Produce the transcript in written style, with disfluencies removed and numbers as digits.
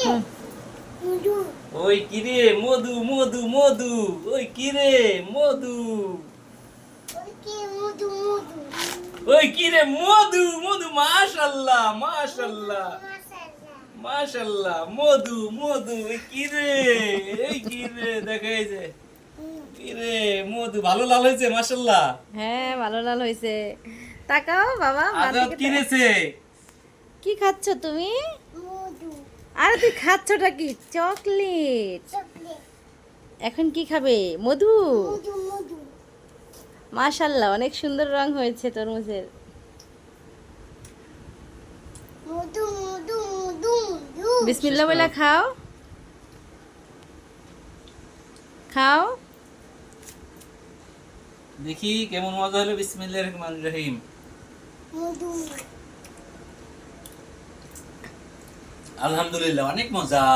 হুম। ওই কিরে মধু মধু মধু, ওই কিরে মধু, ওই কিরে মধু মধু, মাশাআল্লাহ মাশাআল্লাহ মাশাআল্লাহ, মধু মধু, ওই কিরে, এই কিরে দেখাই যে কিরে মধু, ভালো লাল হয়েছে মাশাআল্লাহ। হ্যাঁ, ভালো লাল হয়েছে। তাকাও বাবা, মার আজাদ দিকে কিনেছে। কি খাচ্ছ তুমি? আরে তুই খাচ্ছটা কি? চকলেট। এখন কি খাবে? মধু। মাশাআল্লাহ, অনেক সুন্দর রং হয়েছে তরমুজের। বিসমিল্লাহ শেষ বলে করো। খাও, খাও। দেখি কেমন মজা হলো, বিসমিল্লাহির রহমানির রহিম। আলহামদুলিল্লাহ, অনেক মজা।